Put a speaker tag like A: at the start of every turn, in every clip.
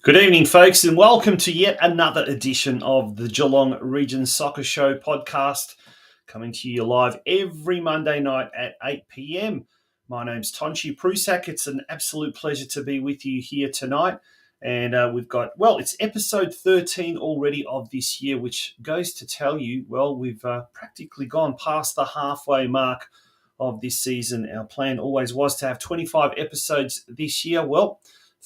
A: Good evening, folks, and welcome to yet another edition of the Geelong Region Soccer Show podcast, coming to you live every Monday night at 8 p.m. My name's Tonchi Prusak. It's an absolute pleasure to be with you here tonight. And we've got, it's episode 13 already of this year, which goes to tell you, we've practically gone past the halfway mark of this season. Our plan always was to have 25 episodes this year.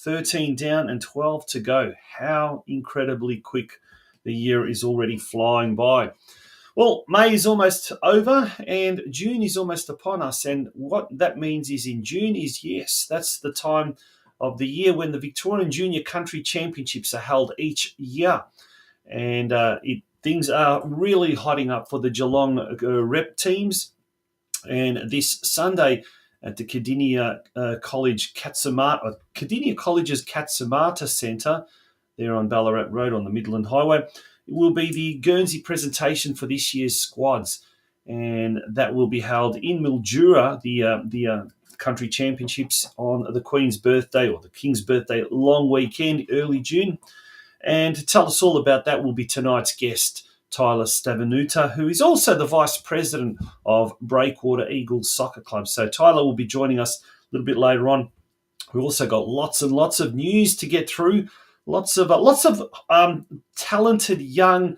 A: 13 down and 12 to go. How incredibly quick the year is already flying by. Well, May is almost over and June is almost upon us. And what that means is in June is, that's the time of the year when the Victorian Junior Country Championships are held each year. And things are really hotting up for the Geelong Rep teams. And this Sunday, at the Kardinia Kardinia College's Katsumata Centre, there on Ballarat Road on the Midland Highway, it will be the Guernsey Presentation for this year's squads, and that will be held in Mildura, the Country Championships, on the Queen's birthday or the King's birthday long weekend, early June. And to tell us all about that will be tonight's guest, TYLER STAVENUITER, who is also the Vice President of Breakwater Eagles Soccer Club. So Tyler will be joining us a little bit later on. We've also got lots and lots of news to get through, lots of talented young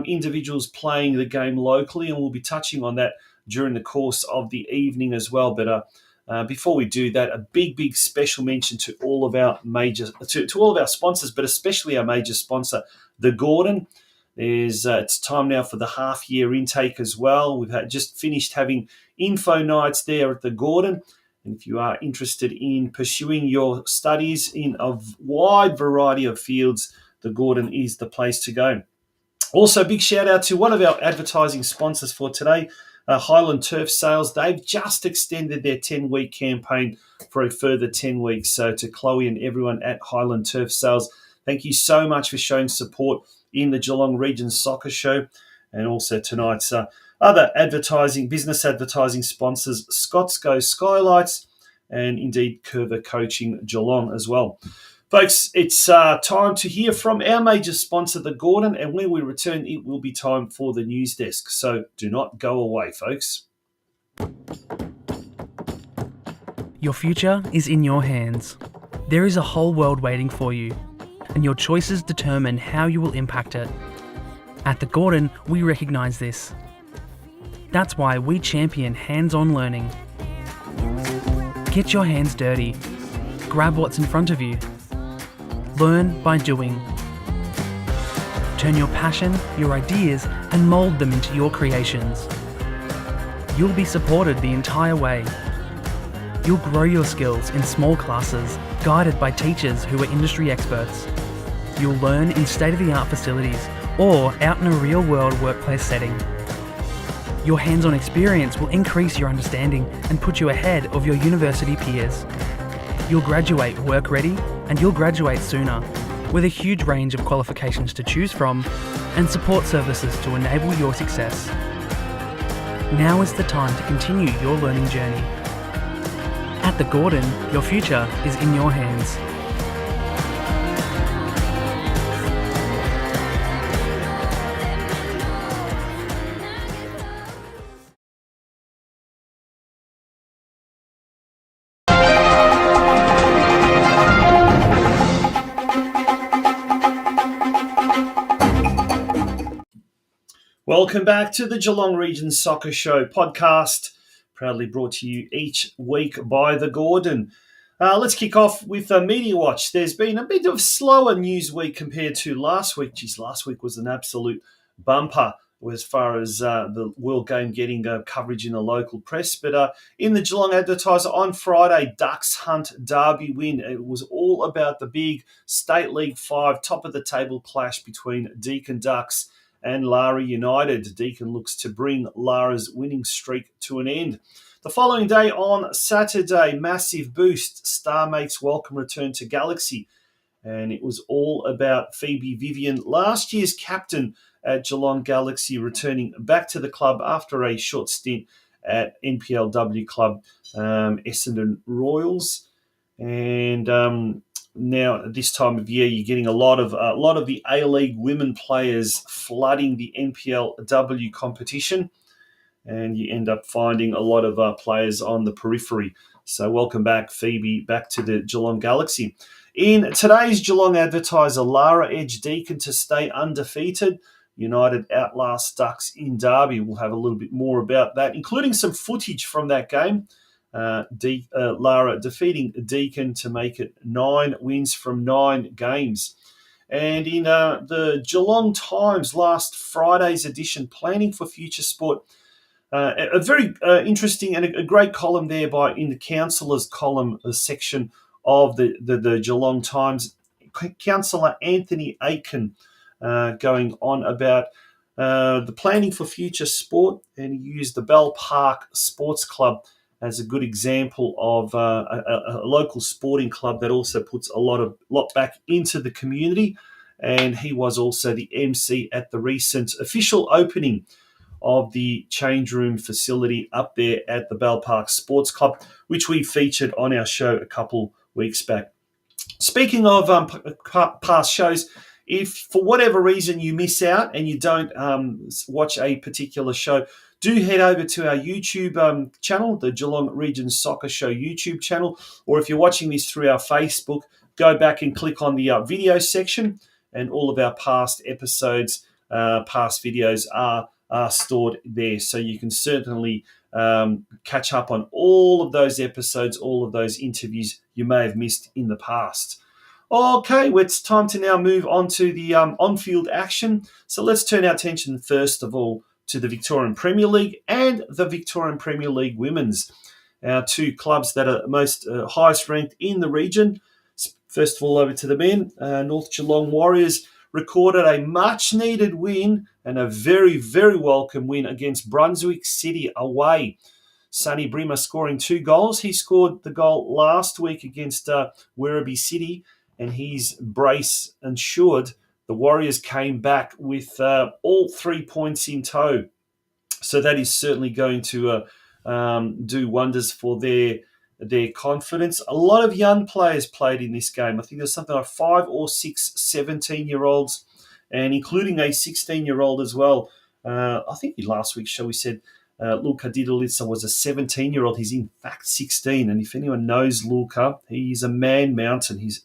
A: individuals playing the game locally, and we'll be touching on that during the course of the evening as well. But before we do that, a big special mention to all of our to all of our sponsors, but especially our major sponsor, the Gordon. It's time now for the half-year intake as well. We've just finished having info nights there at the Gordon. And if you are interested in pursuing your studies in a wide variety of fields, the Gordon is the place to go. Also, big shout-out to one of our advertising sponsors for today, Highland Turf Sales, they've just extended their 10-week campaign for a further 10 weeks. So to Chloe and everyone at Highland Turf Sales, thank you so much for showing support in the Geelong Region Soccer Show, and also tonight's other business advertising sponsors, Scott's Go Skylights, and indeed Curva Coaching Geelong as well. Folks, it's time to hear from our major sponsor, the Gordon, and when we return, it will be time for the news desk. So do not go away, folks.
B: Your future is in your hands. There is a whole world waiting for you, and your choices determine how you will impact it. At the Gordon, we recognise this. That's why we champion hands-on learning. Get your hands dirty. Grab what's in front of you. Learn by doing. Turn your passion, your ideas, and mould them into your creations. You'll be supported the entire way. You'll grow your skills in small classes, guided by teachers who are industry experts. You'll learn in state-of-the-art facilities or out in a real-world workplace setting. Your hands-on experience will increase your understanding and put you ahead of your university peers. You'll graduate work-ready, and you'll graduate sooner, with a huge range of qualifications to choose from and support services to enable your success. Now is the time to continue your learning journey. At the Gordon, your future is in your hands.
A: Welcome back to the Geelong Region Soccer Show podcast, proudly brought to you each week by the Gordon. Let's kick off with Media Watch. There's been a bit of slower news week compared to last week. Last week was an absolute bumper as far as the World Game getting coverage in the local press. But in the Geelong Advertiser on Friday, Ducks Hunt Derby win. It was all about the big State League 5 top-of-the-table clash between Deakin Ducks and Lara United. Deakin looks to bring Lara's winning streak to an end. The following day on Saturday, massive boost. Starmates welcome return to Galaxy. And it was all about Phoebe Vivian, last year's captain at Geelong Galaxy, returning back to the club after a short stint at NPLW club Essendon Royals. And now, at this time of year, you're getting a lot of the A-League women players flooding the NPLW competition, and you end up finding a lot of players on the periphery. So welcome back, Phoebe, back to the Geelong Galaxy. In today's Geelong Advertiser, Lara edged Deakin to stay undefeated. United outlast Ducks in Derby. We'll have a little bit more about that, including some footage from that game. Lara defeating Deakin to make it 9 wins from 9 games. And in the Geelong Times last Friday's edition, Planning for Future Sport, a very interesting and a great column there in the councillors column section of the Geelong Times. Councillor Anthony Aiken going on about the Planning for Future Sport, and he used the Bell Park Sports Club as a good example of a local sporting club that also puts a lot back into the community. And he was also the MC at the recent official opening of the change room facility up there at the Bell Park Sports Club, which we featured on our show a couple weeks back. Speaking of past shows, if for whatever reason you miss out and you don't watch a particular show, do head over to our YouTube channel, the Geelong Region Soccer Show YouTube channel, or if you're watching this through our Facebook, go back and click on the video section, and all of our past episodes, past videos are stored there. So you can certainly catch up on all of those episodes, all of those interviews you may have missed in the past. Okay, well, it's time to now move on to the on-field action. So let's turn our attention first of all to the Victorian Premier League and the Victorian Premier League Women's, our two clubs that are most highest ranked in the region. First of all, over to the men. North Geelong Warriors recorded a much-needed win and a very, very welcome win against Brunswick City away. Sonny Brimmer scoring 2 goals. He scored the goal last week against Werribee City, and his brace ensured the Warriors came back with all 3 points in tow. So that is certainly going to do wonders for their confidence. A lot of young players played in this game. I think there's something like 5 or 6 17-year-olds, and including a 16-year-old as well. I think in last week's show we said Luka Didolica was a 17-year-old. He's in fact 16, and if anyone knows Luka, he's a man mountain. He's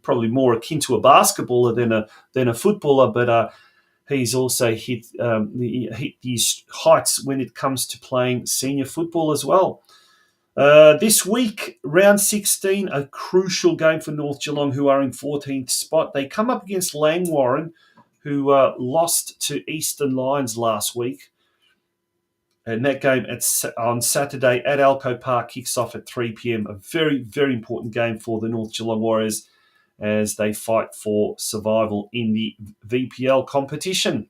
A: probably more akin to a basketballer than a footballer, but he's also hit his heights when it comes to playing senior football as well. This week, round 16, a crucial game for North Geelong, who are in 14th spot. They come up against Langwarrin, who lost to Eastern Lions last week. And that game on Saturday at Alco Park kicks off at 3 p.m. A very, very important game for the North Geelong Warriors as they fight for survival in the VPL competition.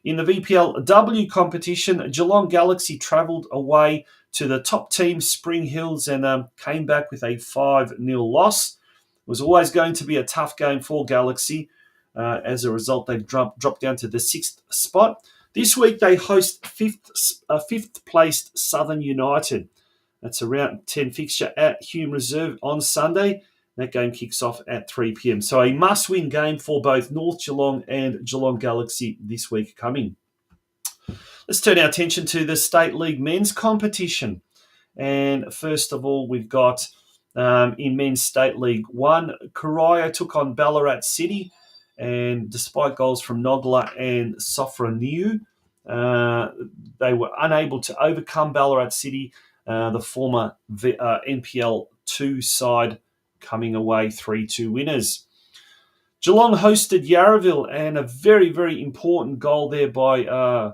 A: In the VPL W competition, Geelong Galaxy travelled away to the top team, Spring Hills, and came back with a 5-0 loss. It was always going to be a tough game for Galaxy. As a result, they've dropped down to the 6th spot. This week, they host 5th placed Southern United. That's a round 10 fixture at Hume Reserve on Sunday. That game kicks off at 3 p.m. So a must-win game for both North Geelong and Geelong Galaxy this week coming. Let's turn our attention to the State League men's competition. And first of all, we've got in men's State League 1, Kardinia took on Ballarat City. And despite goals from Nogla and Sofroniu, they were unable to overcome Ballarat City, the former NPL 2 side, coming away 3-2 winners. Geelong hosted Yarraville, and a very, very important goal there by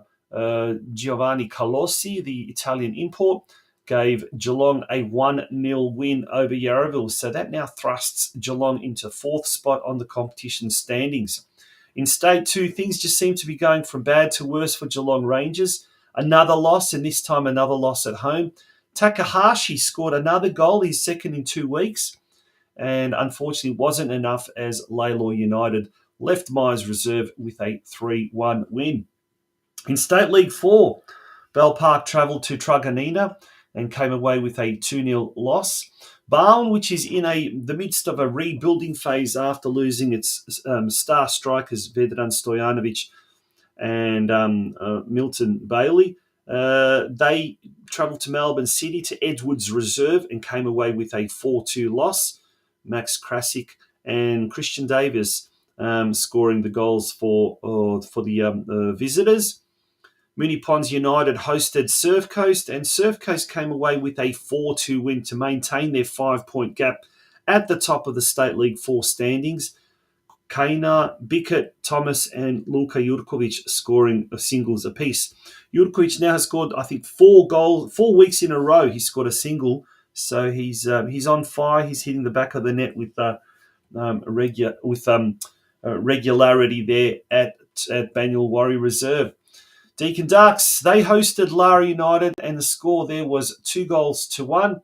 A: Giovanni Colossi, the Italian import, gave Geelong a 1-0 win over Yarraville. So that now thrusts Geelong into 4th spot on the competition standings. In State 2, things just seem to be going from bad to worse for Geelong Rangers. Another loss, and this time another loss at home. Takahashi scored another goal, his second in 2 weeks, and unfortunately wasn't enough as Lalor United left Myers Reserve with a 3-1 win. In State League 4, Bell Park travelled to Truganina and came away with a 2-0 loss. Barwon, which is in the midst of a rebuilding phase after losing its star strikers Vedran Stojanovic and Milton Bailey, they travelled to Melbourne City to Edwards Reserve and came away with a 4-2 loss. Max Krasic and Christian Davis scoring the goals for the visitors. Moonee Ponds United hosted Surf Coast, and Surf Coast came away with a 4-2 win to maintain their 5-point gap at the top of the State League 4 standings. Kaina, Bickett, Thomas, and Luka Jurkovic scoring singles apiece. Jurkovic now has scored, I think, 4 weeks in a row. He scored a single, so he's on fire. He's hitting the back of the net with regularity there at Banyul Warrior Reserve. Deakin Ducks, they hosted Lara United, and the score there was 2-1.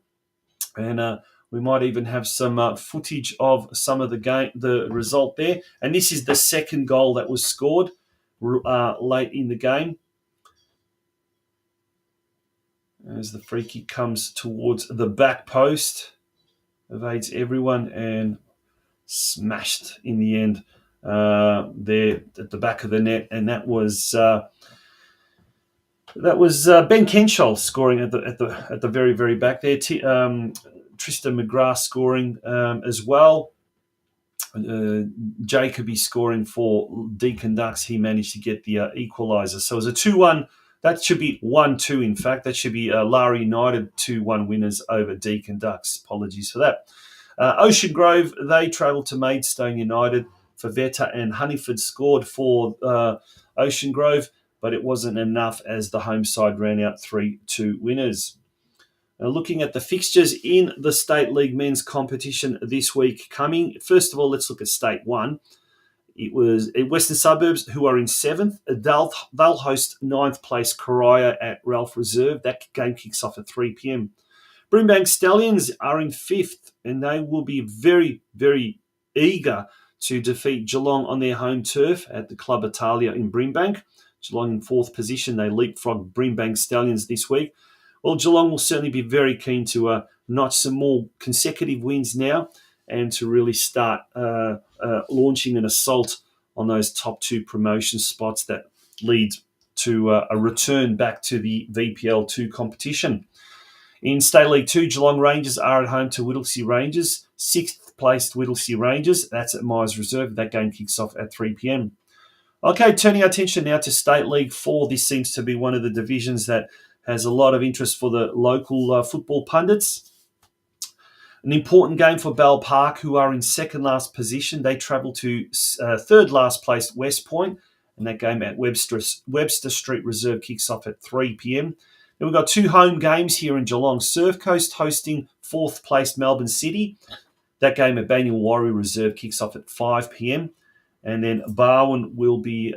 A: And we might even have some footage of some of the result there. And this is the second goal that was scored late in the game. As the free kick comes towards the back post, evades everyone and smashed in the end there at the back of the net. And that was Ben Kenshall scoring at the very, very back there. Tristan McGrath scoring as well. Jacoby scoring for Deakin Ducks. He managed to get the equaliser. So it was a 2-1. That should be 1-2, in fact. That should be Lara United 2-1 winners over Deakin Ducks. Apologies for that. Ocean Grove, they travelled to Maidstone United. Favetta and Honeyford scored for Ocean Grove, but it wasn't enough as the home side ran out 3-2 winners. Now, looking at the fixtures in the State League men's competition this week coming. First of all, let's look at State 1. It was Western Suburbs, who are in 7th. They'll host 9th place Kardinia at Ralph Reserve. That game kicks off at 3 p.m. Brimbank Stallions are in 5th, and they will be very, very eager to defeat Geelong on their home turf at the Club Italia in Brimbank. Geelong in 4th position. They leapfrog Brimbank Stallions this week. Well, Geelong will certainly be very keen to notch some more consecutive wins now and to really start launching an assault on those top 2 promotion spots that lead to a return back to the VPL 2 competition. In State League 2, Geelong Rangers are at home to Whittlesea Rangers, 6th placed Whittlesea Rangers. That's at Myers Reserve. That game kicks off at 3 p.m. Okay, turning our attention now to State League 4. This seems to be one of the divisions that has a lot of interest for the local football pundits. An important game for Bell Park, who are in second last position. They travel to third last place West Point, and that game at Webster Street Reserve kicks off at 3 p.m. Then we've got 2 home games here in Geelong. Surf Coast hosting 4th placed Melbourne City. That game at Banyul Warrior Reserve kicks off at 5 p.m. And then Barwon will be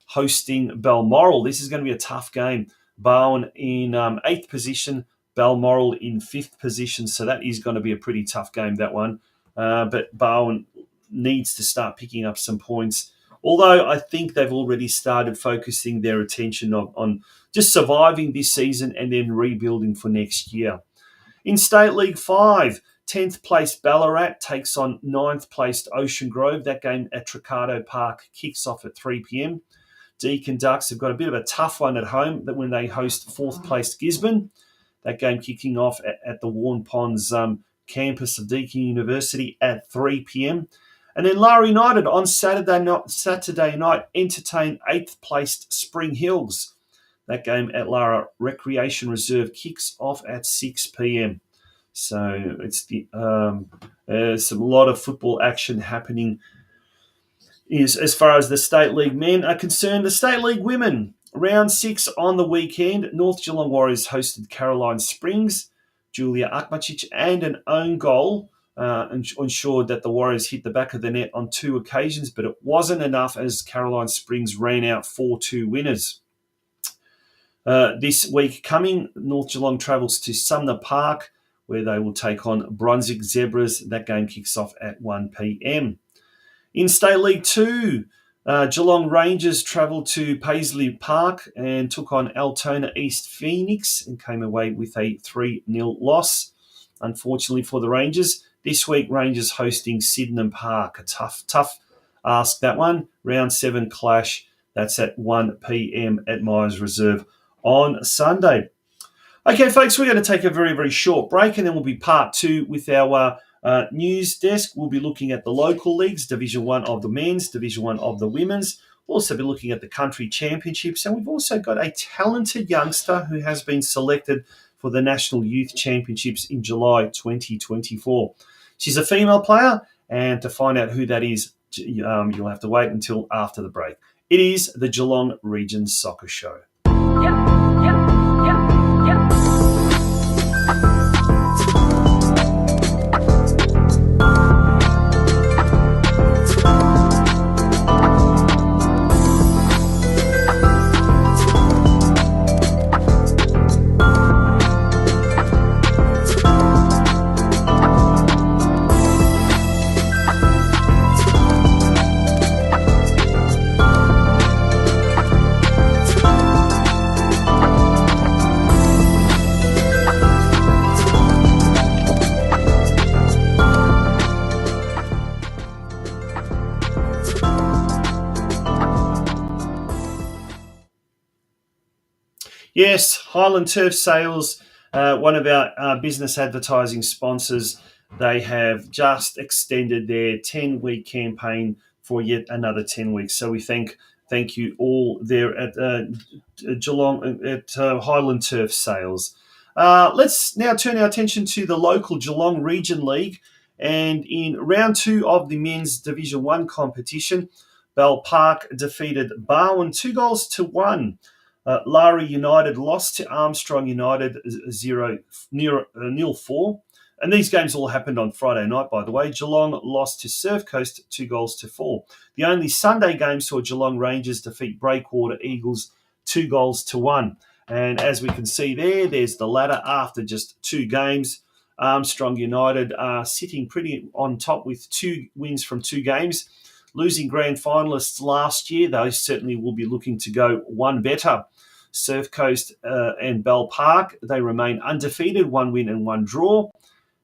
A: hosting Balmoral. This is going to be a tough game. Barwon in 8th position, Balmoral in 5th position. So that is going to be a pretty tough game, that one. But Barwon needs to start picking up some points. Although I think they've already started focusing their attention on just surviving this season and then rebuilding for next year. In State League 5, 10th placed Ballarat takes on 9th placed Ocean Grove. That game at Tricado Park kicks off at 3 p.m. Deakin Ducks have got a bit of a tough one at home when they host 4th placed Gisborne. That game kicking off at the Warren Ponds campus of Deakin University at 3 p.m. And then Lara United on Saturday night entertain 8th placed Spring Hills. That game at Lara Recreation Reserve kicks off at 6 p.m. So it's there's a lot of football action happening as far as the State League men are concerned. The State League women, round 6 on the weekend. North Geelong Warriors hosted Caroline Springs. Julia Akmacic and an own goal ensured that the Warriors hit the back of the net on 2 occasions, but it wasn't enough as Caroline Springs ran out 4-2 winners. This week coming, North Geelong travels to Sumner Park, where they will take on Brunswick Zebras. That game kicks off at 1 p.m. In State League 2, Geelong Rangers travelled to Paisley Park and took on Altona East Phoenix and came away with a 3-0 loss, unfortunately for the Rangers. This week, Rangers hosting Sydenham Park. A tough ask, that one. Round 7 clash. That's at 1 p.m. at Myers Reserve on Sunday. Okay, folks, we're going to take a very, very short break, and then we'll be part 2 with our news desk. We'll be looking at the local leagues, Division 1 of the men's, Division 1 of the women's. We'll also be looking at the country championships, and we've also got a talented youngster who has been selected for the National Youth Championships in July 2024. She's a female player, and to find out who that is, you'll have to wait until after the break. It is the Geelong Region Soccer Show. Yes, Highland Turf Sales, one of our business advertising sponsors, they have just extended their 10-week campaign for yet another 10 weeks. So we thank you all there at Geelong at Highland Turf Sales. Let's now turn our attention to the local Geelong Region League. And in round 2 of the men's Division 1 competition, Bell Park defeated Barwon 2-1. Lara United lost to Armstrong United 0-4. And these games all happened on Friday night, by the way. Geelong lost to Surf Coast 2-4. The only Sunday game saw Geelong Rangers defeat Breakwater Eagles 2-1. And as we can see there's the ladder after just 2 games. Armstrong United are sitting pretty on top with 2 wins from 2 games. Losing grand finalists last year, they certainly will be looking to go one better. Surf Coast and Bell Park, they remain undefeated, 1 win and 1 draw.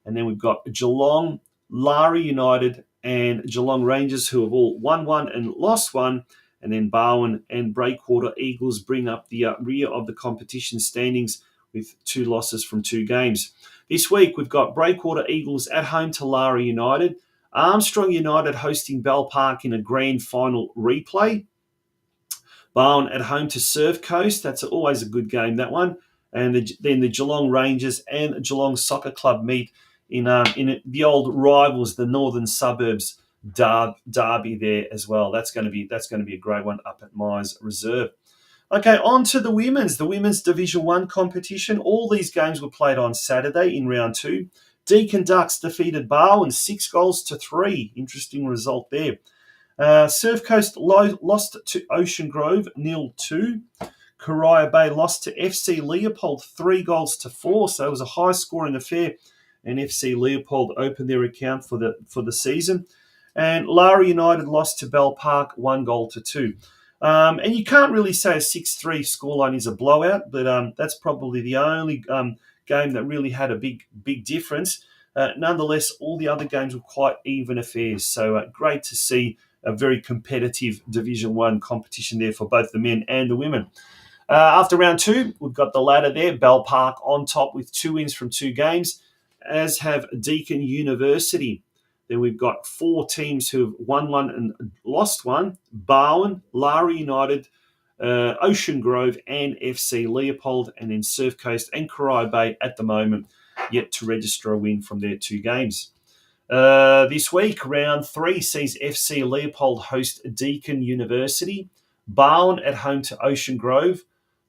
A: And then we've got Geelong, Larry United, and Geelong Rangers, who have all won 1 and lost 1. And then Barwon and Breakwater Eagles bring up the rear of the competition standings with 2 losses from 2 games. This week, we've got Breakwater Eagles at home to Larry United, Armstrong United hosting Bell Park in a grand final replay, Barwon at home to Surf Coast. That's always a good game, that one. And then the Geelong Rangers and Geelong Soccer Club meet in the old rivals, the Northern Suburbs derby there as well. That's going to be a great one up at Myers Reserve. Okay, on to the women's Division 1 competition. All these games were played on Saturday in round 2. Deakin Ducks defeated Barwon 6-3. Interesting result there. Surf Coast lost to Ocean Grove 0-2. Kardinia Bay lost to FC Leopold 3-4. So it was a high-scoring affair, and FC Leopold opened their account for the season. And Larry United lost to Bell Park 1-2. And you can't really say a 6-3 scoreline is a blowout, but that's probably the only game that really had a big difference. Nonetheless, all the other games were quite even affairs. So great to see a very competitive Division 1 competition there for both the men and the women. After round 2, we've got the ladder there. Bell Park on top with 2 wins from 2 games, as have Deakin University. Then we've got 4 teams who have won 1 and lost 1. Barwon, Larry United, Ocean Grove and FC Leopold, and then Surf Coast and Kardinia Bay at the moment yet to register a win from their 2 games. This week, round 3 sees FC Leopold host Deakin University, Barwon at home to Ocean Grove,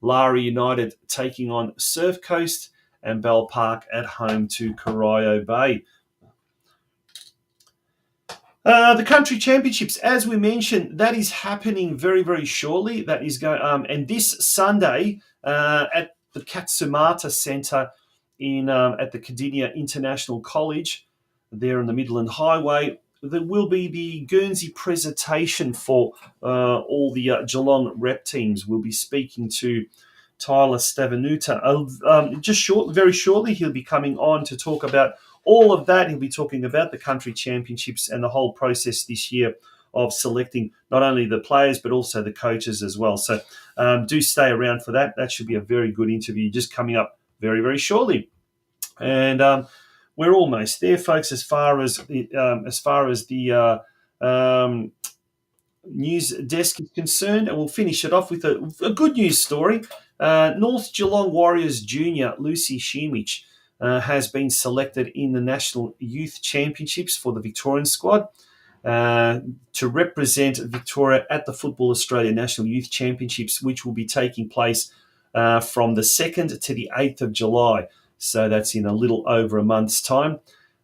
A: Larry United taking on Surf Coast, and Bell Park at home to Kardinia Bay. The Country Championships, as we mentioned, that is happening very, very shortly. That is going, and this Sunday at the Katsumata Centre at the Kardinia International College, there on the Midland Highway, there will be the Guernsey Presentation for all the Geelong Rep teams. We'll be speaking to TYLER STAVENUITER. Very shortly, he'll be coming on to talk about all of that. He'll be talking about the Country Championships and the whole process this year of selecting not only the players but also the coaches as well. So do stay around for that. That should be a very good interview just coming up very, very shortly. And we're almost there, folks, as far as the news desk is concerned. And we'll finish it off with a good news story. North Geelong Warriors junior Lucy Shimich has been selected in the National Youth Championships for the Victorian squad to represent Victoria at the Football Australia National Youth Championships, which will be taking place from the 2nd to the 8th of July. So that's in a little over a month's time.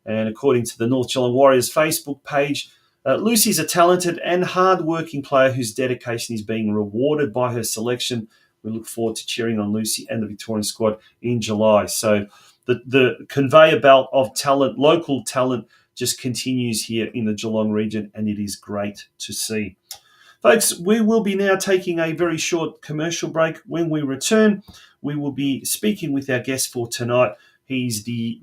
A: And according to the North Geelong Warriors Facebook page, Lucy's a talented and hard-working player whose dedication is being rewarded by her selection. We look forward to cheering on Lucy and the Victorian squad in July. So the conveyor belt of talent, local talent, just continues here in the Geelong region, and it is great to see. Folks, we will be now taking a very short commercial break. When we return, we will be speaking with our guest for tonight. He's the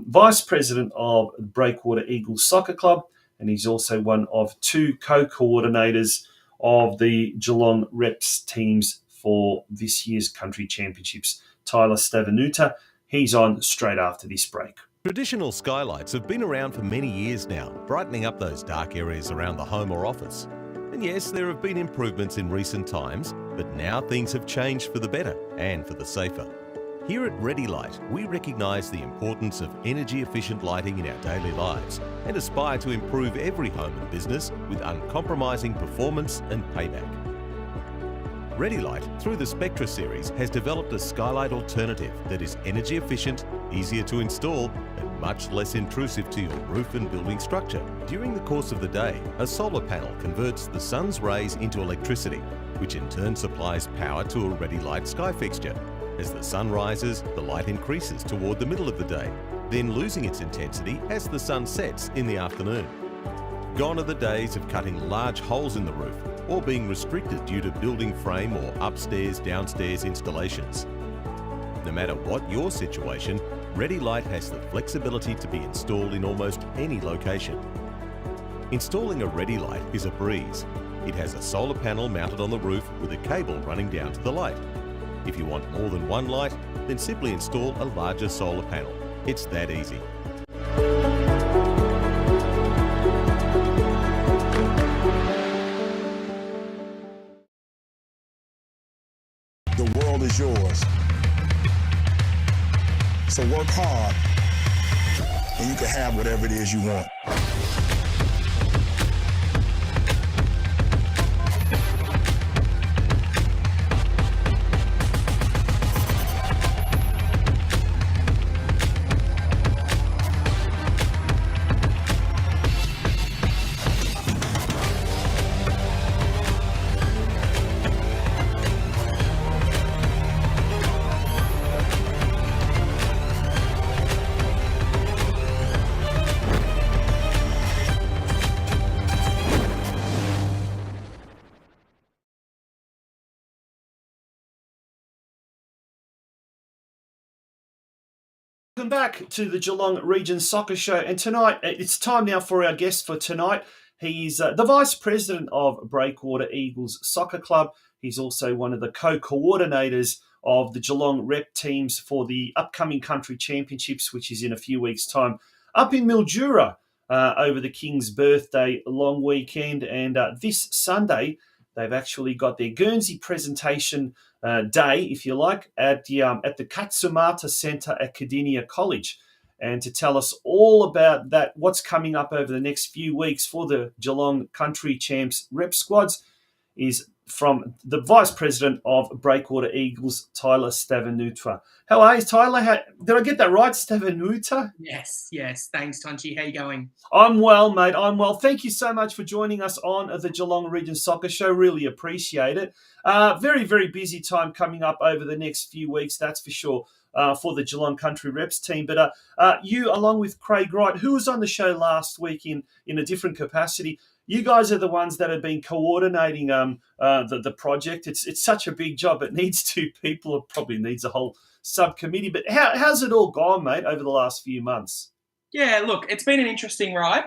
A: Vice President of Breakwater Eagles Soccer Club, and he's also one of 2 co-coordinators of the Geelong Reps teams for this year's Country Championships. TYLER STAVENUITER. He's on straight after this break.
C: Traditional skylights have been around for many years now, brightening up those dark areas around the home or office. And yes, there have been improvements in recent times, but now things have changed for the better and for the safer. Here at Ready Light, we recognise the importance of energy-efficient lighting in our daily lives and aspire to improve every home and business with uncompromising performance and payback. Ready-Lite, through the Spectra series, has developed a skylight alternative that is energy efficient, easier to install, and much less intrusive to your roof and building structure. During the course of the day, a solar panel converts the sun's rays into electricity, which in turn supplies power to a Ready-Lite sky fixture. As the sun rises, the light increases toward the middle of the day, then losing its intensity as the sun sets in the afternoon. Gone are the days of cutting large holes in the roof or being restricted due to building frame or upstairs-downstairs installations. No matter what your situation, Ready-Lite has the flexibility to be installed in almost any location. Installing a Ready-Lite is a breeze. It has a solar panel mounted on the roof with a cable running down to the light. If you want more than one light, then simply install a larger solar panel. It's that easy.
D: The world is yours. So work hard, and you can have whatever it is you want.
A: Welcome back to the Geelong Region Soccer Show, and tonight it's time now for our guest for tonight. He's the Vice President of Breakwater Eagles Soccer Club. He's also one of the co-coordinators of the Geelong Rep teams for the upcoming Country Championships, which is in a few weeks' time, up in Mildura over the King's birthday long weekend. And this Sunday, they've actually got their Guernsey Presentation day, if you like, at the Katsumata Centre at Kardinia College. And to tell us all about that, what's coming up over the next few weeks for the Geelong Country Champs Rep squads, is from the Vice President of Breakwater Eagles, TYLER STAVENUITER. How are you, Tyler? Did I get that right, STAVENUITER?
E: Yes. Thanks, Tunchy. How you going?
A: I'm well, mate. I'm well. Thank you so much for joining us on the Geelong Region Soccer Show. Really appreciate it. Very, very busy time coming up over the next few weeks, that's for sure, for the Geelong Country Reps team. But you, along with Craig Wright, who was on the show last week in a different capacity, you guys are the ones that have been coordinating the project. It's such a big job. It needs two people. It probably needs a whole subcommittee. But how's it all gone, mate, over the last few months?
E: Yeah, look, it's been an interesting ride.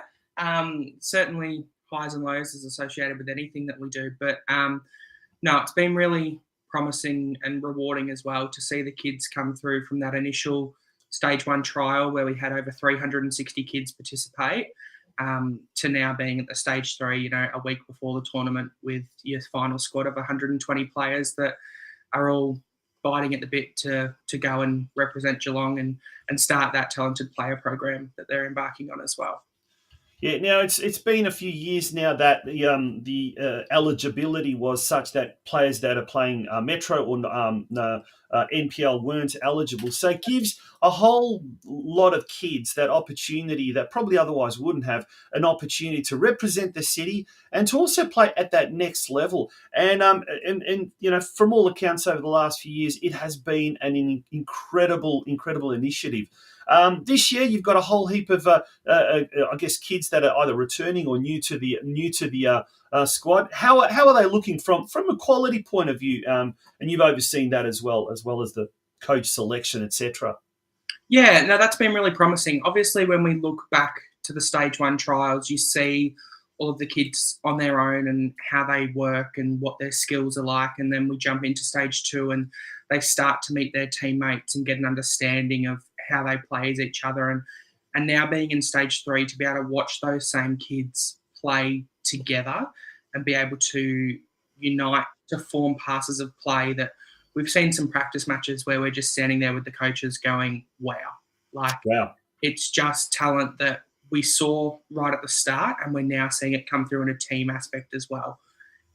E: Certainly highs and lows is associated with anything that we do. But no, it's been really promising and rewarding as well to see the kids come through from that initial stage 1 trial where we had over 360 kids participate to now being at the stage 3, a week before the tournament with your final squad of 120 players that are all biting at the bit to go and represent Geelong and start that talented player program that they're embarking on as well.
A: Yeah, now it's been a few years now that the eligibility was such that players that are playing Metro or NPL weren't eligible. So it gives a whole lot of kids that opportunity that probably otherwise wouldn't have an opportunity to represent the city and to also play at that next level. And from all accounts over the last few years, it has been an incredible initiative. This year, you've got a whole heap of, I guess, kids that are either returning or new to the squad. How are they looking from a quality point of view? And you've overseen that as well as the coach selection, etc.
E: Yeah, no, that's been really promising. Obviously, when we look back to the stage 1 trials, you see all of the kids on their own and how they work and what their skills are like. And then we jump into stage 2 and they start to meet their teammates and get an understanding of how they play as each other. And now being in stage 3, to be able to watch those same kids play together and be able to unite to form passes of play that we've seen some practice matches where we're just standing there with the coaches going, wow. It's just talent that we saw right at the start and we're now seeing it come through in a team aspect as well.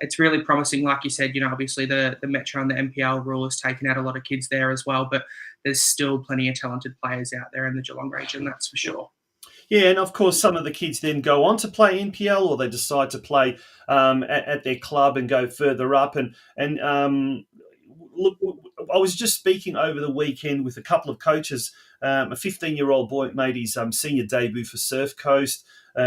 E: it's really promising. Like you said, obviously the Metro and the NPL rule has taken out a lot of kids there as well, but there's still plenty of talented players out there in the Geelong region, that's for sure.
A: Yeah, and of course, some of the kids then go on to play NPL, or they decide to play at their club and go further up. And look, I was just speaking over the weekend with a couple of coaches. A 15-year-old boy made his senior debut for Surf Coast.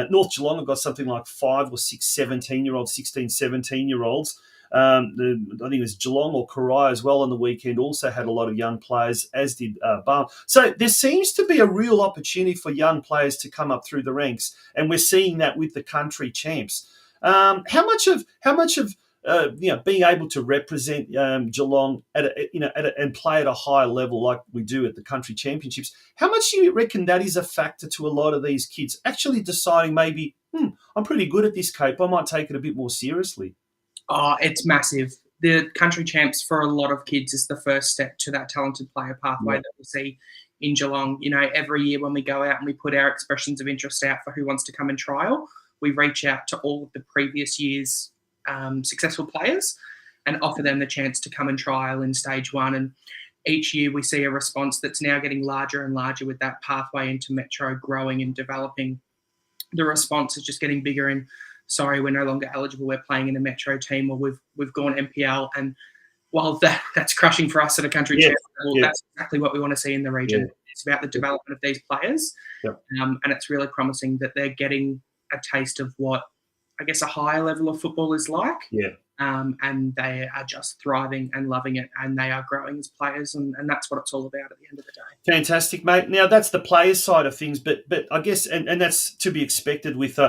A: North Geelong have got something like 5 or 6 17-year-olds, 16, 17-year-olds. I think it was Geelong or Kardinia as well on the weekend, also had a lot of young players, as did Barn. So there seems to be a real opportunity for young players to come up through the ranks, and we're seeing that with the country champs. How much of being able to represent Geelong and play at a high level like we do at the country championships, how much do you reckon that is a factor to a lot of these kids actually deciding maybe, I'm pretty good at this, Cape, I might take it a bit more seriously?
E: Oh, it's massive. The country champs for a lot of kids is the first step to that talented player pathway that we see in Geelong. Every year when we go out and we put our expressions of interest out for who wants to come and trial, we reach out to all of the previous year's successful players and offer them the chance to come and trial in stage 1. And each year we see a response that's now getting larger and larger with that pathway into Metro growing and developing. The response is just getting bigger and sorry, we're no longer eligible, we're playing in the Metro team, or we've gone NPL. And while that's crushing for us at a country champ level, that's exactly what we want to see in the region. Yeah. It's about the development of these players. Yeah. And it's really promising that they're getting a taste of what, I guess, a higher level of football is like. Yeah. And they are just thriving and loving it, and they are growing as players, and that's what it's all about at the end of the day.
A: Fantastic, mate. Now, that's the players' side of things, but I guess, and that's to be expected with,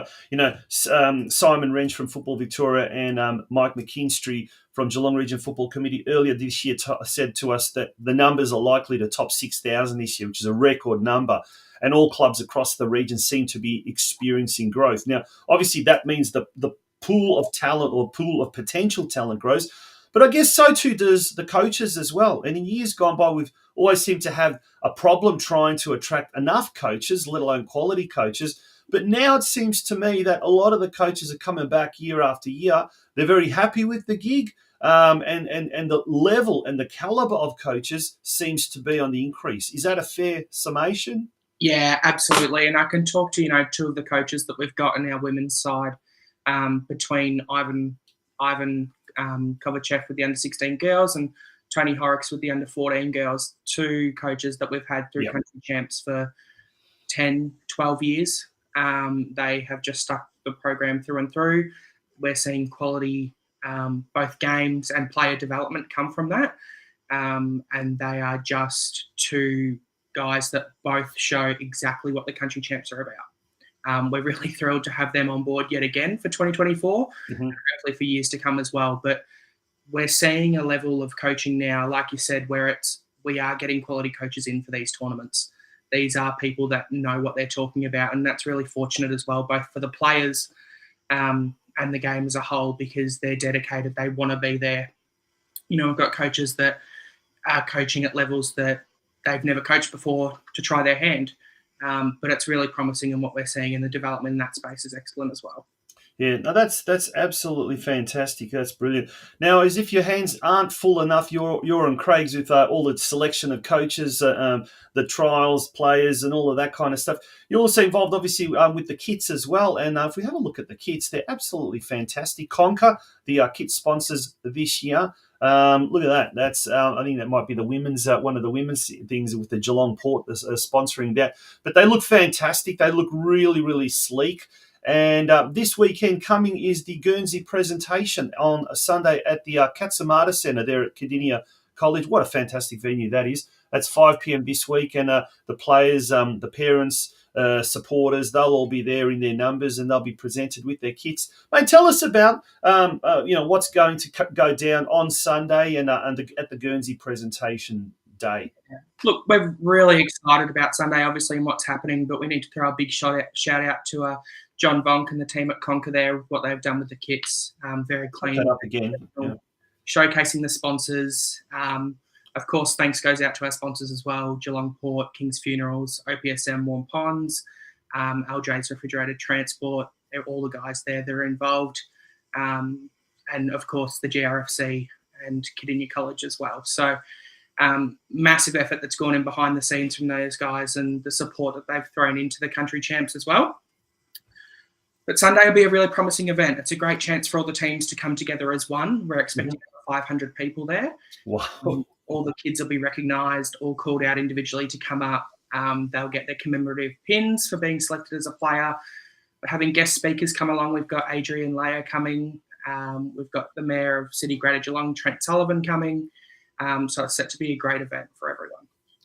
A: Simon Wrench from Football Victoria and Mike McKinstry from Geelong Region Football Committee earlier this year said to us that the numbers are likely to top 6,000 this year, which is a record number. And all clubs across the region seem to be experiencing growth. Now, obviously, that means the pool of talent or pool of potential talent grows. But I guess so too does the coaches as well. And in years gone by, we've always seemed to have a problem trying to attract enough coaches, let alone quality coaches. But now it seems to me that a lot of the coaches are coming back year after year. They're very happy with the gig. And the level and the caliber of coaches seems to be on the increase. Is that a fair summation?
E: Yeah, absolutely. And I can talk to, 2 of the coaches that we've got on our women's side, between Ivan Kovachev with the under-16 girls and Tony Horrocks with the under-14 girls, 2 coaches that we've had through country champs for 10, 12 years. They have just stuck the program through and through. We're seeing quality, both games and player development come from that. And they are just 2 guys that both show exactly what the country champs are about. We're really thrilled to have them on board yet again for 2024, and hopefully for years to come as well. But we're seeing a level of coaching now, like you said, where we are getting quality coaches in for these tournaments. These are people that know what they're talking about, and that's really fortunate as well, both for the players and the game as a whole, because they're dedicated. They want to be there. We've got coaches that are coaching at levels that they've never coached before to try their hand. But it's really promising, and what we're seeing in the development in that space is excellent as well.
A: Yeah, no, that's absolutely fantastic. That's brilliant. Now, as if your hands aren't full enough, you're and Craig's with all the selection of coaches, the trials, players, and all of that kind of stuff. You're also involved, obviously, with the kits as well. And if we have a look at the kits, they're absolutely fantastic. Conquer, the kit sponsors this year. Look at that. That's I think that might be the women's one of the women's things with the Geelong Port sponsoring that. But they look fantastic. They look really, really sleek. And this weekend coming is the Guernsey Presentation on a Sunday at the Katsumata Centre there at Kardinia College. What a fantastic venue that is. That's 5 p.m. this week, and the players, the parents, supporters, they'll all be there in their numbers, and they'll be presented with their kits. Mate, tell us about what's going to go down on Sunday and at the Guernsey Presentation Day.
E: Look, we're really excited about Sunday, obviously, and what's happening, but we need to throw a big shout out to John Vonk and the team at Conquer there, what they've done with the kits. Very clean.
A: Put that up again. Yeah.
E: Showcasing the sponsors. Of course, thanks goes out to our sponsors as well: Geelong Port, King's Funerals, OPSM Warm Ponds, LJ's Refrigerated Transport. They're all the guys there that are involved. And and of course the GRFC and Kardinia College as well. So massive effort that's gone in behind the scenes from those guys, and the support that they've thrown into the country champs as well. But Sunday will be a really promising event. It's a great chance for all the teams to come together as one. We're expecting 500 people there.
A: Wow.
E: All the kids will be recognised, all called out individually to come up. They'll get their commemorative pins for being selected as a player. We're having guest speakers come along. We've got Adrian Leia coming. We've got the Mayor of City Greater Geelong, Trent Sullivan, coming. So it's set to be a great event for everyone.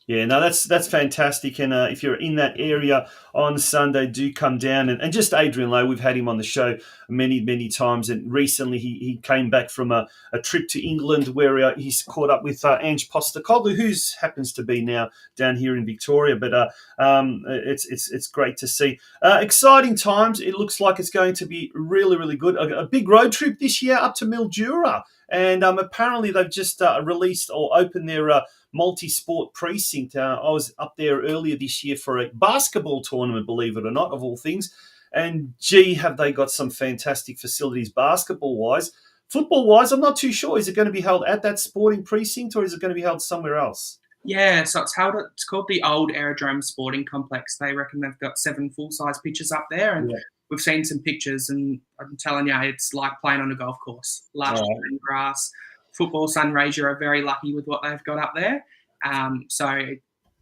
A: Yeah, no, that's fantastic. And if you're in that area on Sunday, do come down. And just Adrian Lowe, we've had him on the show many, many times. And recently he came back from a trip to England where he's caught up with Ange Postecoglou, who happens to be now down here in Victoria. But it's great to see. Exciting times. It looks like it's going to be really, really good. A big road trip this year up to Mildura. And apparently they've just released or opened their multi-sport precinct. I was up there earlier this year for a basketball tournament, believe it or not, of all things. And gee, have they got some fantastic facilities basketball-wise. Football-wise, I'm not too sure. Is it going to be held at that sporting precinct or is it going to be held somewhere else?
E: Yeah, so it's called the Old Aerodrome Sporting Complex. They reckon they've got 7 full-size pitches up there, and we've seen some pictures, and I'm telling you, it's like playing on a golf course. Lush green grass. Football Sunraysia are very lucky with what they've got up there. So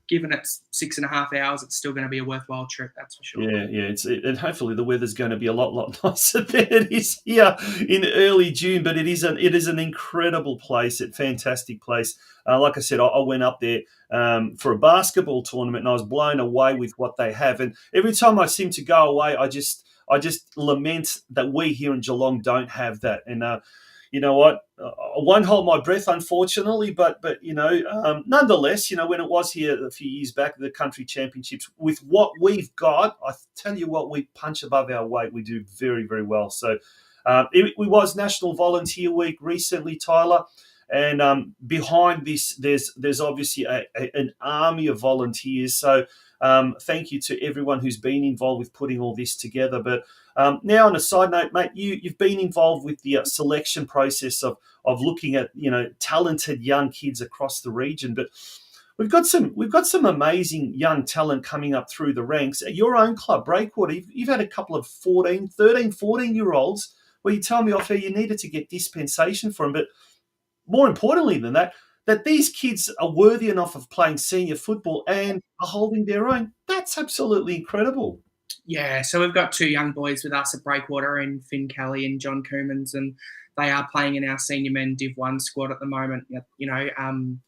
E: given it's 6.5 hours, it's still going to be a worthwhile trip, that's for sure.
A: Yeah. And hopefully the weather's going to be a lot nicer than it is here in early June. But it is an incredible place, a fantastic place. Like I said, I went up there for a basketball tournament, and I was blown away with what they have. And every time I seem to go away, I just lament that we here in Geelong don't have that. And you know what? I won't hold my breath, unfortunately, but nonetheless, when it was here a few years back, the country championships, with what we've got, I tell you what, we punch above our weight. We do very, very well. So it was National Volunteer Week recently, Tyler, and behind this, there's obviously an army of volunteers. So thank you to everyone who's been involved with putting all this together. But now, on a side note, mate, you've been involved with the selection process of looking at talented young kids across the region. But we've got some amazing young talent coming up through the ranks. At your own club, Breakwater, you've had a couple of 13, 14-year-olds where you tell me off air you needed to get dispensation for them. But more importantly than that these kids are worthy enough of playing senior football and are holding their own. That's absolutely incredible.
E: Yeah, so we've got 2 young boys with us at Breakwater, in Finn Kelly and John Coomans, and they are playing in our senior men Div 1 squad at the moment.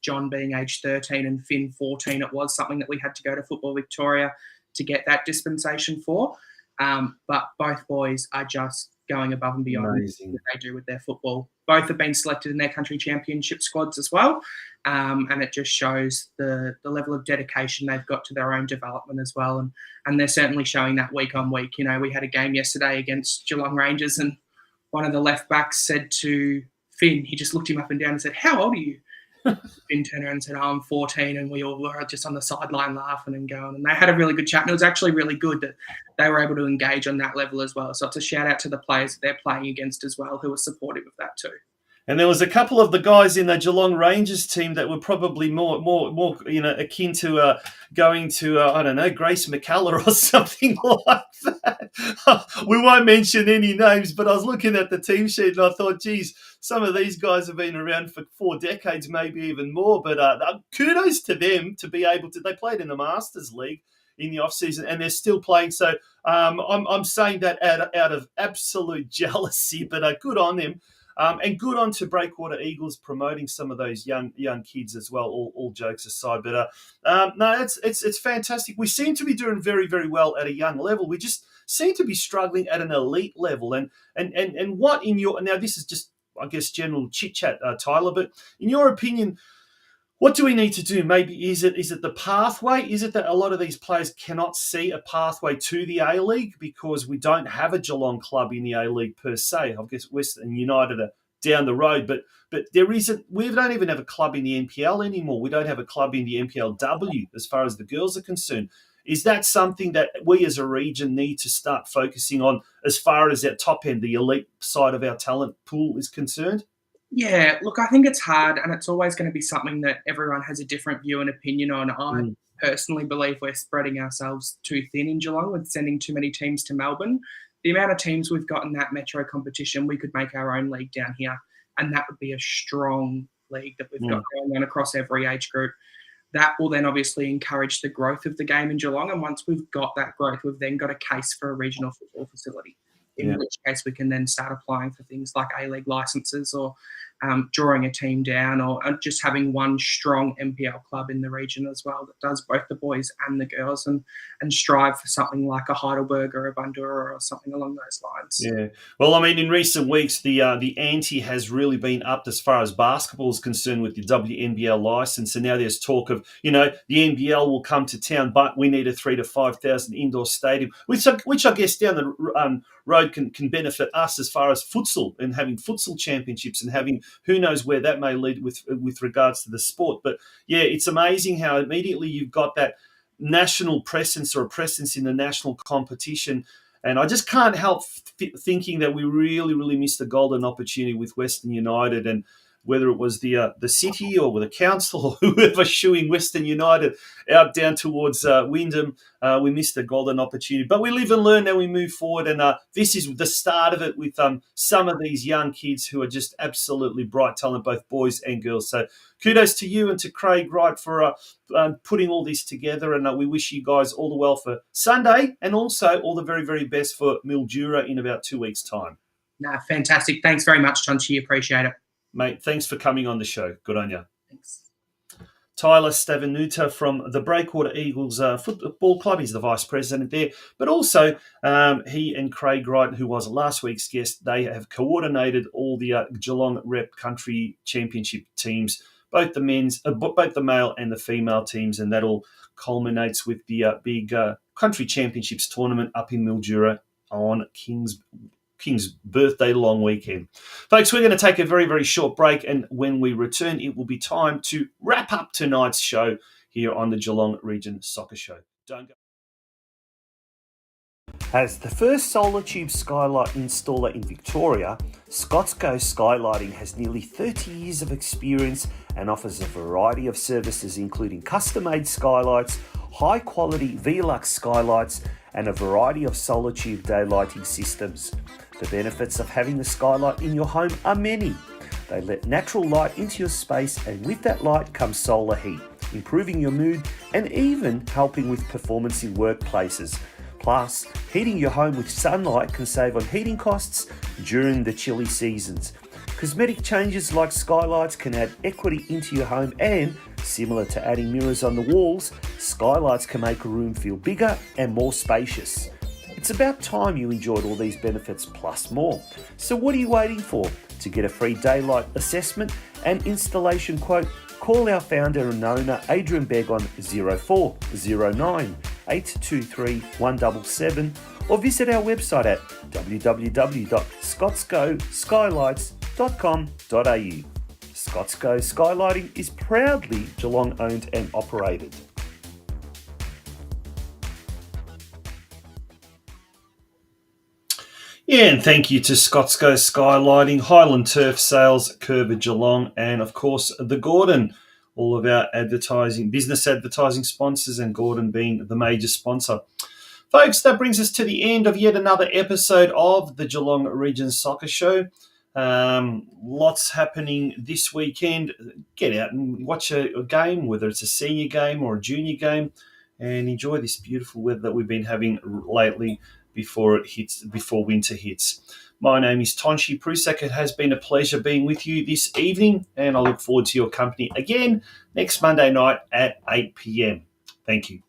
E: John being age 13 and Finn 14, it was something that we had to go to Football Victoria to get that dispensation for. But both boys are just going above and beyond what they do with their football. Both have been selected in their country championship squads as well. And it just shows the level of dedication they've got to their own development as well. And they're certainly showing that week on week. We had a game yesterday against Geelong Rangers, and one of the left backs said to Finn, he just looked him up and down and said, "How old are you?" Finn turned around and said, "I'm 14, and we all were just on the sideline laughing and going. And they had a really good chat, and it was actually really good that they were able to engage on that level as well. So it's a shout out to the players that they're playing against as well, who are supportive of that too.
A: And there was a couple of the guys in the Geelong Rangers team that were probably more akin to going to I don't know, Grace McCullough or something like that. We won't mention any names, but I was looking at the team sheet and I thought, geez, some of these guys have been around for 4 decades, maybe even more. But kudos to them to be able to. They played in the Masters League in the off season, and they're still playing. So I'm saying that out of absolute jealousy, but good on them. And good on to Breakwater Eagles promoting some of those young kids as well. All jokes aside, but no, it's fantastic. We seem to be doing very, very well at a young level. We just seem to be struggling at an elite level. And what in your now this is just I guess general chit chat, Tyler. But in your opinion, what do we need to do? Maybe is it the pathway? Is it that a lot of these players cannot see a pathway to the A-League because we don't have a Geelong club in the A-League per se? I guess Western United are down the road, but there isn't. We don't even have a club in the NPL anymore. We don't have a club in the NPLW as far as the girls are concerned. Is that something that we as a region need to start focusing on as far as that top end, the elite side of our talent pool is concerned?
E: Yeah, look, I think it's hard, and it's always going to be something that everyone has a different view and opinion on. I
A: Mm,
E: personally believe we're spreading ourselves too thin in Geelong with sending too many teams to Melbourne. The amount of teams we've got in that metro competition, we could make our own league down here, and that would be a strong league that we've got
A: mm,
E: going on across every age group. That will then obviously encourage the growth of the game in Geelong. And once we've got that growth, we've then got a case for a regional football facility, in
A: yeah.
E: which case we can then start applying for things like A-League licenses or drawing a team down, or just having one strong NPL club in the region as well that does both the boys and the girls, and strive for something like a Heidelberg or a Bandura or something along those lines.
A: Yeah. Well, I mean, in recent weeks, the ante has really been upped as far as basketball is concerned with the WNBL license, and now there's talk of, the NBL will come to town, but we need a 3,000 to 5,000 indoor stadium, which I guess down the road can benefit us as far as futsal and having futsal championships and having who knows where that may lead with regards to the sport. But yeah, it's amazing how immediately you've got that national presence or a presence in the national competition. And I just can't help thinking that we really, really missed a golden opportunity with Western United, and whether it was the city or the council or whoever shooing Western United out down towards Wyndham, we missed a golden opportunity. But we live and learn, and we move forward. And this is the start of it with some of these young kids who are just absolutely bright talent, both boys and girls. So kudos to you and to Craig Wright for putting all this together. And we wish you guys all the well for Sunday, and also all the very, very best for Mildura in about 2 weeks' time.
E: Nah, fantastic. Thanks very much, Chauncey. Appreciate it.
A: Mate, thanks for coming on the show. Good on you.
E: Thanks.
A: TYLER STAVENUITER from the Breakwater Eagles Football Club. He's the vice president there. But also, he and Craig Wright, who was last week's guest, they have coordinated all the Geelong Rep Country Championship teams, both the male and the female teams, and that all culminates with the big Country Championships tournament up in Mildura on King's birthday long weekend. Folks, we're going to take a very, very short break, and when we return, it will be time to wrap up tonight's show here on the Geelong Region Soccer Show. Don't go. As the first solar tube skylight installer in Victoria, Scotsco Skylighting has nearly 30 years of experience and offers a variety of services including custom-made skylights, high-quality Velux skylights, and a variety of solar tube daylighting systems. The benefits of having the skylight in your home are many. They let natural light into your space, and with that light comes solar heat, improving your mood and even helping with performance in workplaces. Plus, heating your home with sunlight can save on heating costs during the chilly seasons. Cosmetic changes like skylights can add equity into your home, and similar to adding mirrors on the walls, skylights can make a room feel bigger and more spacious. It's about time you enjoyed all these benefits plus more. So what are you waiting for? To get a free daylight assessment and installation quote, call our founder and owner Adrian Begg on 0409 823 177 or visit our website at www.scotscoskylights.com.au. Scotsco Skylighting is proudly Geelong owned and operated. Yeah, and thank you to Scotsco Skylighting, Highland Turf Sales, Curva Geelong, and of course the Gordon, all of our business advertising sponsors, and Gordon being the major sponsor. Folks, that brings us to the end of yet another episode of the Geelong Region Soccer Show. Lots happening this weekend. Get out and watch a game, whether it's a senior game or a junior game, and enjoy this beautiful weather that we've been having lately before winter hits. My name is Tonshi Prusak. It has been a pleasure being with you this evening, and I look forward to your company again next Monday night at 8 p.m. Thank you.